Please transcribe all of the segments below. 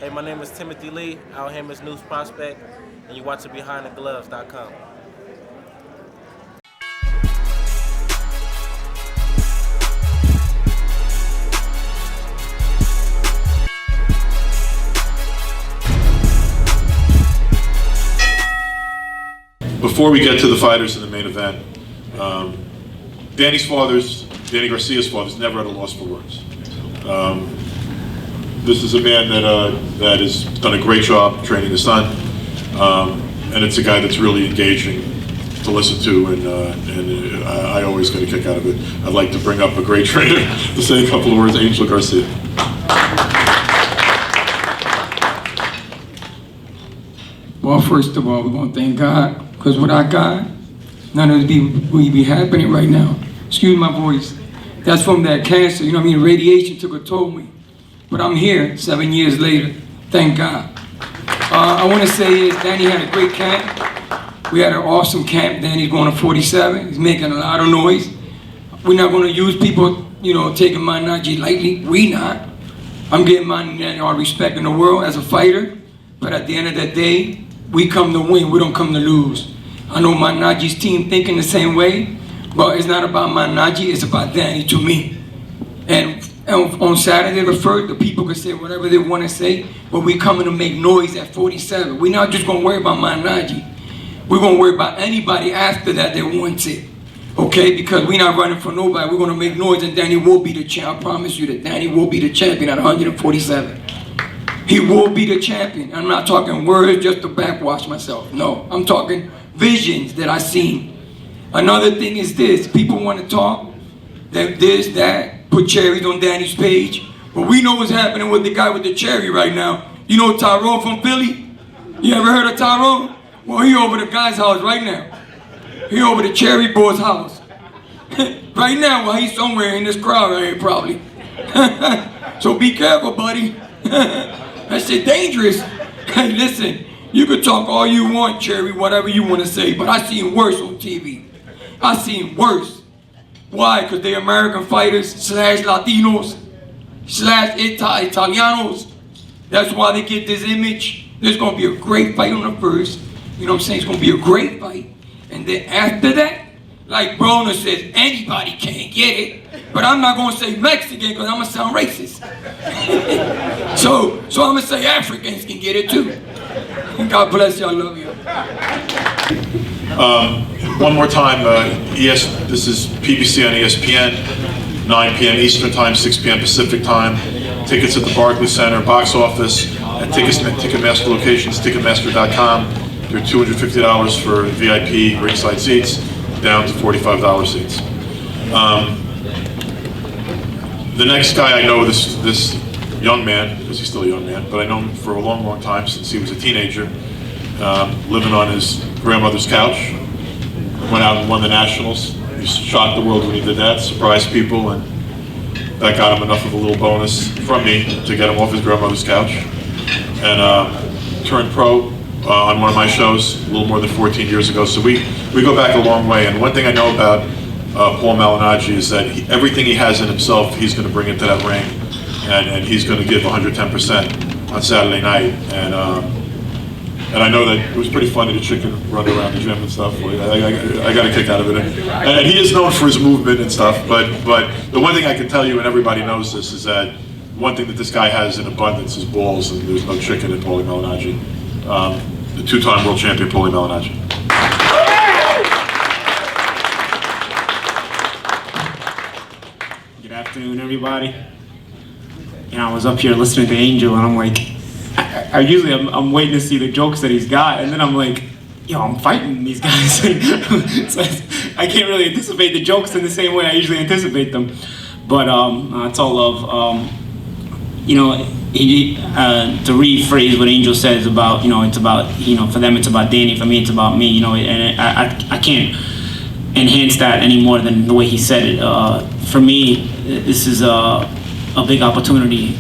Hey, my name is Timothy Lee, out here Miss News Prospect, and you're watching BehindTheGloves.com. Before we get to the fighters in the main event, Danny Garcia's father's never had a loss for words. This is a man that has done a great job training his son, and it's a guy that's really engaging to listen to, and I always get a kick out of it. I'd like to bring up a great trainer to say a couple of words, Angel Garcia. Well, first of all, we're going to thank God, because without God, none of this would be happening right now. Excuse my voice. That's from that cancer, you know what I mean? Radiation took a toll on me. But I'm here 7 years later, thank God. I want to say is Danny had a great camp. We had an awesome camp. Danny's going to 47. He's making a lot of noise. We're not going to use people, you know, taking Malignaggi lightly. We not. I'm getting Malignaggi all respect in the world as a fighter. But at the end of the day, we come to win. We don't come to lose. I know Malignaggi's team thinking the same way, but it's not about Malignaggi, it's about Danny to me. And on Saturday the 1st, the people can say whatever they want to say, but we coming to make noise at 47. We're not just going to worry about Malignaggi. We're going to worry about anybody after that wants it. Okay? Because we're not running for nobody. We're going to make noise, and Danny will be the champ. I promise you that Danny will be the champion at 147. He will be the champion. I'm not talking words just to backwash myself. No, I'm talking visions that I seen. Another thing is this. People want to talk that this, that, put cherries on Danny's page. But we know what's happening with the guy with the cherry right now. You know Tyrone from Philly? You ever heard of Tyrone? Well, he over the guy's house right now. He over the cherry boy's house. Right now, while he's somewhere in this crowd right here, probably. So be careful, buddy. That shit dangerous. Hey, listen, you can talk all you want, Cherry, whatever you want to say, but I seen worse on TV. I seen worse. Why? Because they're American fighters / Latinos / Italianos. That's why they get this image. There's going to be a great fight on the first. You know what I'm saying? It's going to be a great fight. And then after that, like Broner says, anybody can get it. But I'm not going to say Mexican because I'm going to sound racist. so I'm going to say Africans can get it too. God bless you. I love you. One more time, this is PBC on ESPN, 9 p.m. Eastern Time, 6 p.m. Pacific Time. Tickets at the Barclays Center box office, at Ticketmaster locations, Ticketmaster.com. They're $250 for VIP ringside seats, down to $45 seats. The next guy I know, this young man, because he's still a young man, but I know him for a long, long time since he was a teenager, living on his grandmother's couch. Went out and won the Nationals. He shocked the world when he did that, surprised people, and that got him enough of a little bonus from me to get him off his grandmother's couch. And turned pro on one of my shows a little more than 14 years ago. So we go back a long way. And one thing I know about Paulie Malignaggi is that everything he has in himself, he's going to bring into that ring, and he's going to give 110% on Saturday night. And I know that it was pretty funny, the chicken run around the gym and stuff. I got a kick out of it. And he is known for his movement and stuff, but the one thing I can tell you, and everybody knows this, is that one thing that this guy has in abundance is balls, and there's no chicken in Paulie Malignaggi. The two-time world champion, Paulie Malignaggi. Good afternoon, everybody. You know, I was up here listening to Angel, and I'm like, I'm waiting to see the jokes that he's got, and then I'm like, yo, I'm fighting these guys. So I can't really anticipate the jokes in the same way I usually anticipate them. But it's all love. You know, to rephrase what Angel says about, you know, it's about, you know, for them it's about Danny, for me it's about me, you know, and I can't enhance that any more than the way he said it. For me, this is a big opportunity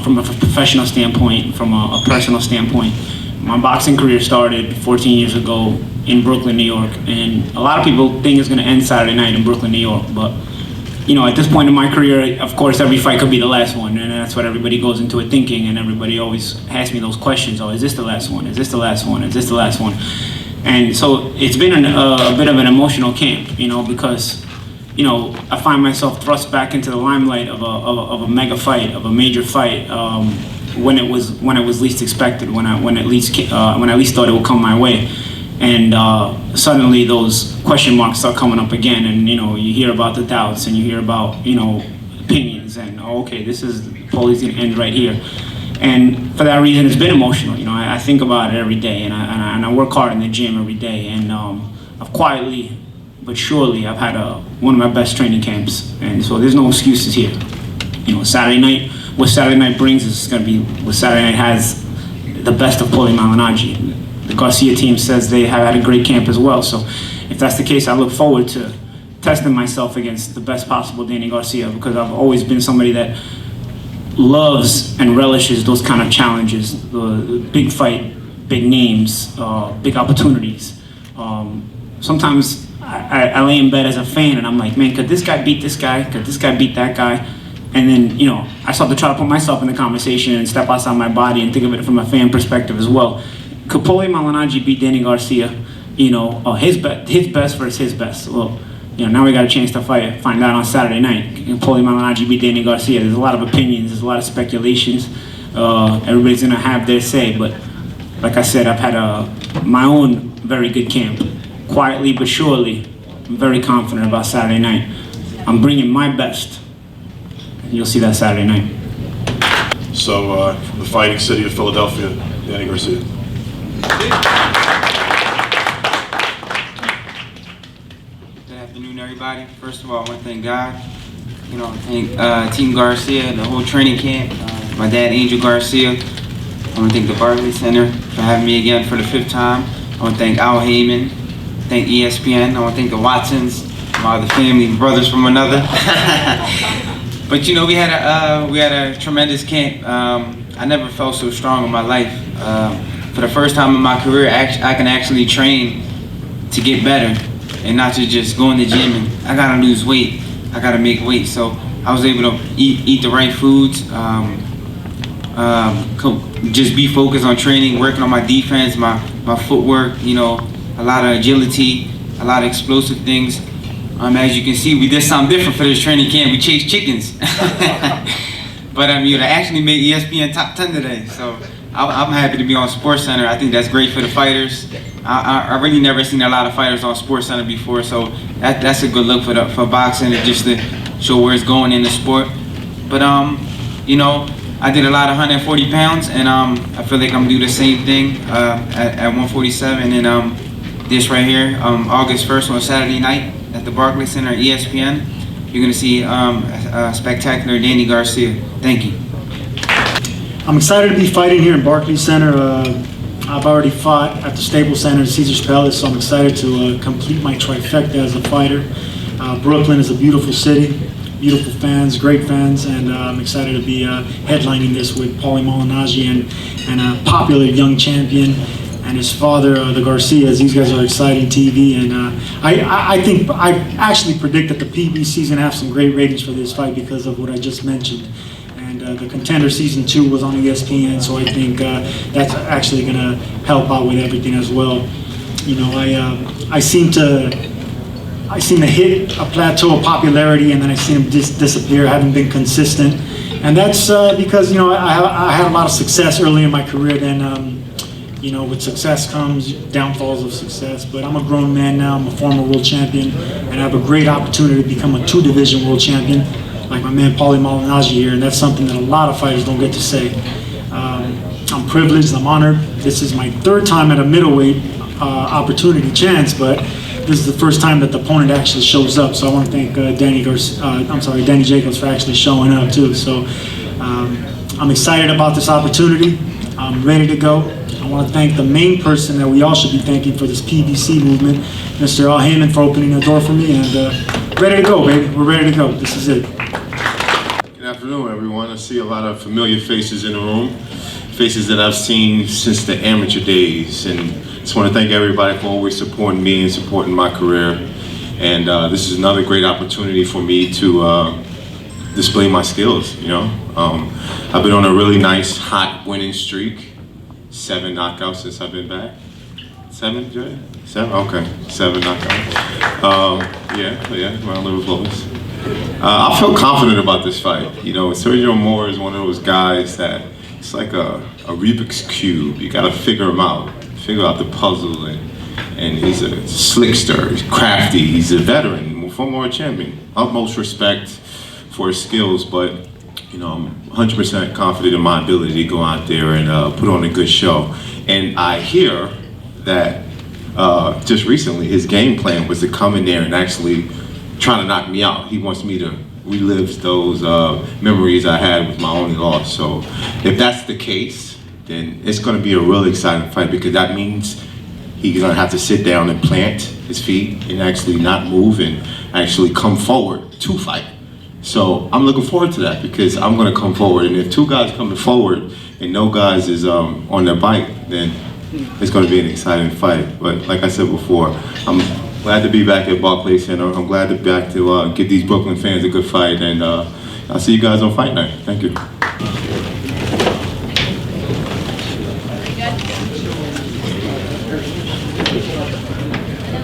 from a professional standpoint, from a personal standpoint. My boxing career started 14 years ago in Brooklyn, New York, and a lot of people think it's going to end Saturday night in Brooklyn, New York, but at this point in my career, of course, every fight could be the last one, and that's what everybody goes into it thinking, and everybody always asks me those questions, oh, is this the last one? Is this the last one? Is this the last one? And so it's been a bit of an emotional camp, because, I find myself thrust back into the limelight of a mega fight, of a major fight, when it was least expected, when I at least thought it would come my way. And suddenly those question marks start coming up again, and you hear about the doubts, and you hear about opinions, and okay, Paulie's gonna end right here. And for that reason, it's been emotional. I think about it every day, and I work hard in the gym every day, and I've quietly but surely I've had one of my best training camps, and so there's no excuses here. Saturday night, what Saturday night brings is gonna be what Saturday night has, the best of Paulie Malignaggi. The Garcia team says they have had a great camp as well, so if that's the case, I look forward to testing myself against the best possible Danny Garcia, because I've always been somebody that loves and relishes those kind of challenges, the big fight, big names, big opportunities. Sometimes I lay in bed as a fan and I'm like, man, could this guy beat this guy? Could this guy beat that guy? And then, I start to try to put myself in the conversation and step outside my body and think of it from a fan perspective as well. Could Paulie Malignaggi beat Danny Garcia? His best versus his best. Well, now we got a chance to find out on Saturday night. Can Paulie Malignaggi beat Danny Garcia? There's a lot of opinions, there's a lot of speculations. Everybody's gonna have their say, but like I said, I've had my own very good camp. Quietly but surely, I'm very confident about Saturday night. I'm bringing my best. You'll see that Saturday night. So, from the fighting city of Philadelphia, Danny Garcia. Good afternoon, everybody. First of all, I want to thank God. Thank Team Garcia and the whole training camp. My dad, Angel Garcia. I want to thank the Barclays Center for having me again for the 5th time. I want to thank Al Heyman. Thank ESPN. I want to thank the Watsons, my other family, brothers from another. But we had a tremendous camp. I never felt so strong in my life. For the first time in my career, I can actually train to get better and not to just go in the gym and I gotta lose weight. I gotta make weight. So I was able to eat the right foods, just be focused on training, working on my defense, my footwork. A lot of agility, a lot of explosive things. As you can see, we did something different for this training camp. We chased chickens. But I actually made ESPN top 10 today. So I'm happy to be on SportsCenter. I think that's great for the fighters. I really never seen a lot of fighters on SportsCenter before, so that's a good look for boxing, and just to show where it's going in the sport. But I did a lot of 140 pounds, and I feel like I'm gonna do the same thing at 147. And this right here, August 1st on Saturday night at the Barclays Center at ESPN, you're gonna see a spectacular Danny Garcia. Thank you. I'm excited to be fighting here in Barclays Center. I've already fought at the Staples Center and Caesars Palace, so I'm excited to complete my trifecta as a fighter. Brooklyn is a beautiful city, beautiful fans, great fans, and I'm excited to be headlining this with Paulie Malignaggi and a popular young champion and his father, the Garcias. These guys are exciting TV, and I think I actually predict that the PBC is going to have some great ratings for this fight because of what I just mentioned. And the Contender Season 2 was on ESPN, so I think that's actually going to help out with everything as well. I seem to hit a plateau of popularity, and then I see him disappear. I haven't been consistent, and that's because I had a lot of success early in my career. Then with success comes downfalls of success. But I'm a grown man now. I'm a former world champion, and I have a great opportunity to become a 2-division world champion, like my man Paulie Malignaggi here, and that's something that a lot of fighters don't get to say. I'm privileged. I'm honored. This is my 3rd time at a middleweight opportunity chance, but this is the first time that the opponent actually shows up. So I want to thank Danny Jacobs for actually showing up too. So I'm excited about this opportunity. I'm ready to go. I want to thank the main person that we all should be thanking for this PBC movement, Mr. Al Heyman, for opening the door for me, and ready to go, baby. We're ready to go. This is it. Good afternoon, everyone. I see a lot of familiar faces in the room, faces that I've seen since the amateur days, and just want to thank everybody for always supporting me and supporting my career. And this is another great opportunity for me to display my skills, you know. I've been on a really nice, hot winning streak. 7 knockouts since I've been back. 7, Jay? 7? Okay, 7 knockouts. Yeah, round of applause. I feel confident about this fight. You know, Sergio Moore is one of those guys that it's like a Rubik's Cube. You gotta figure him out, figure out the puzzle, and he's a slickster, he's crafty, he's a veteran, former champion. Utmost respect for his skills, but you know, I'm 100% confident in my ability to go out there and put on a good show. And I hear that just recently his game plan was to come in there and actually try to knock me out. He wants me to relive those memories I had with my only loss. So if that's the case, then it's going to be a really exciting fight, because that means he's going to have to sit down and plant his feet and actually not move and actually come forward to fight. So I'm looking forward to that, because I'm going to come forward, and if 2 guys coming forward and no guys is on their bike, then it's going to be an exciting fight. But like I said before, I'm glad to be back at Barclays Center. I'm glad to be back to give these Brooklyn fans a good fight, and I'll see you guys on fight night. Thank you.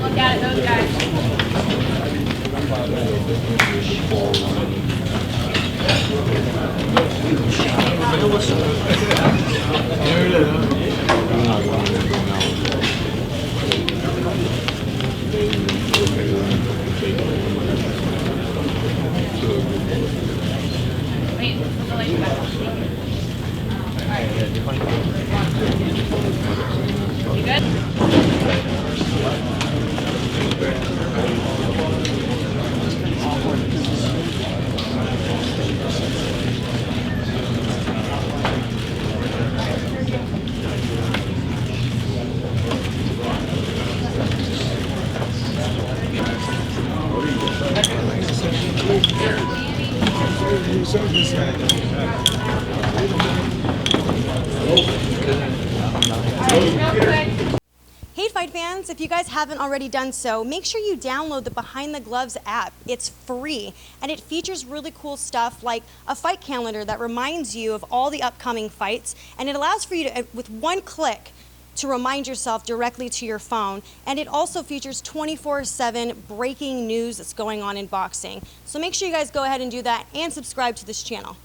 Look at those guys. Wait, I'll let you back. You good? Hey Fight fans, if you guys haven't already done so, make sure you download the Behind the Gloves app. It's free, and it features really cool stuff like a fight calendar that reminds you of all the upcoming fights, and it allows for you to, with one click, to remind yourself directly to your phone. And it also features 24/7 breaking news that's going on in boxing. So make sure you guys go ahead and do that and subscribe to this channel.